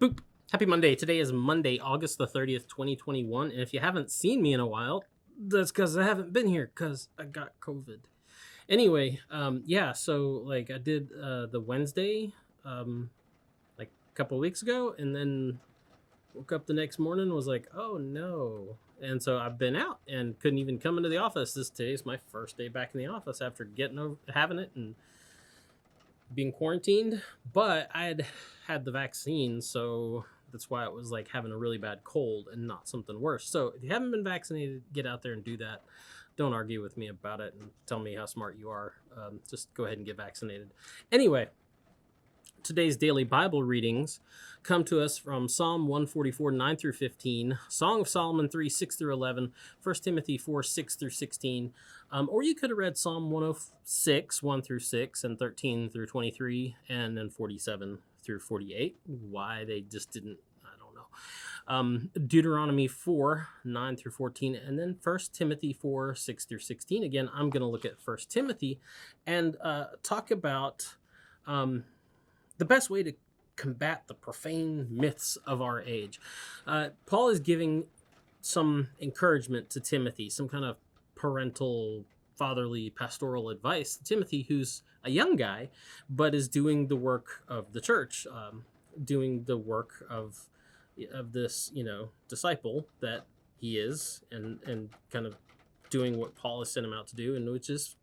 Boop. Happy Monday. Today is Monday, August the 30th, 2021. And if you haven't seen me in a while, that's because I haven't been here because I got COVID. Anyway, so I did the Wednesday like a couple of weeks ago, and then woke up the next morning and was like, oh no. And so I've been out and couldn't even come into the office. Today's my first day back in the office after having it and being quarantined, but I had the vaccine, so that's why it was like having a really bad cold and not something worse. So if you haven't been vaccinated, get out there and do that. Don't argue with me about it and tell me how smart you are. Just go ahead and get vaccinated. Anyway, today's daily Bible readings come to us from Psalm 144, 9 through 15, Song of Solomon 3, 6 through 11, 1 Timothy 4, 6 through 16, or you could have read Psalm 106, 1 through 6, and 13 through 23, and then 47 through 48. Why they just didn't, I don't know. Deuteronomy 4, 9 through 14, and then 1 Timothy 4, 6 through 16. Again, I'm going to look at 1 Timothy and talk about the best way to combat the profane myths of our age. Paul is giving some encouragement to Timothy, some kind of parental, fatherly, pastoral advice to Timothy, who's a young guy, but is doing the work of the church, doing the work of this, disciple that he is, and kind of doing what Paul has sent him out to do, and which is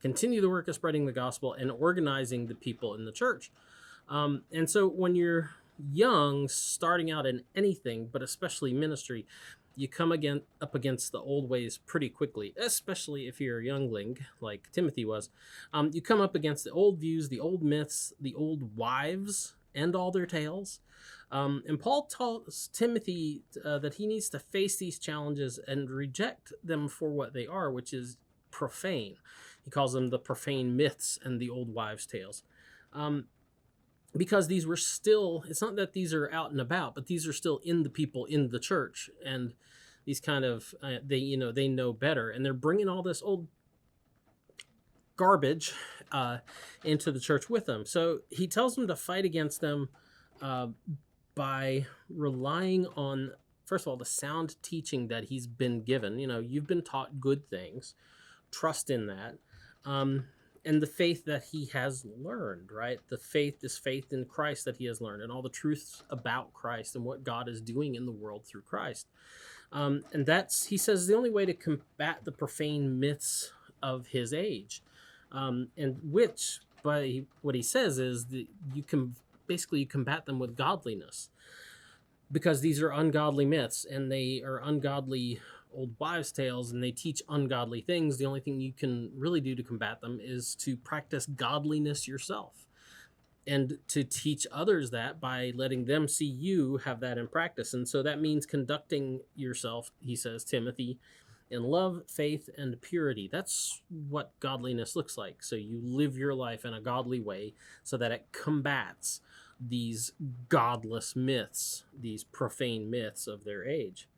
continue the work of spreading the gospel and organizing the people in the church. And so when you're young, starting out in anything, but especially ministry, you come up against the old ways pretty quickly, especially if you're a youngling like Timothy was. You come up against the old views, the old myths, the old wives, and all their tales. And Paul tells Timothy that he needs to face these challenges and reject them for what they are, which is profane. He calls them the profane myths and the old wives' tales. Because these were still, it's not that these are out and about, but these are still in the people in the church, and these kind of, they know better, and they're bringing all this old garbage into the church with them. So he tells them to fight against them by relying on, first of all, the sound teaching that he's been given. You've been taught good things, trust in that. And the faith that he has learned, right? This faith in Christ that he has learned, and all the truths about Christ and what God is doing in the world through Christ. And that's, he says, the only way to combat the profane myths of his age. And which, by what he says, is that you combat them with godliness. Because these are ungodly myths, and they are ungodly old wives' tales, and they teach ungodly things. The only thing you can really do to combat them is to practice godliness yourself, and to teach others that by letting them see you have that in practice. And so that means conducting yourself, he says, Timothy, in love, faith, and purity. That's what godliness looks like. So you live your life in a godly way so that it combats these godless myths, these profane myths of their age.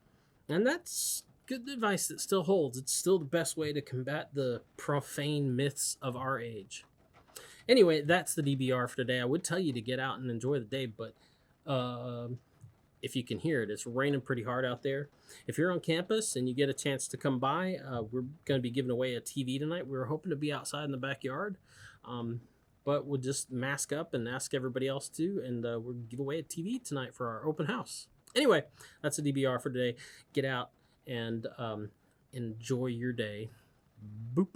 And that's good advice that still holds. It's still the best way to combat the profane myths of our age. Anyway, that's the DBR for today. I would tell you to get out and enjoy the day, but if you can hear it, it's raining pretty hard out there. If you're on campus and you get a chance to come by, we're going to be giving away a TV tonight. We were hoping to be outside in the backyard, but we'll just mask up and ask everybody else to, and we'll give away a TV tonight for our open house. Anyway, that's the DBR for today. Get out and enjoy your day. Boop.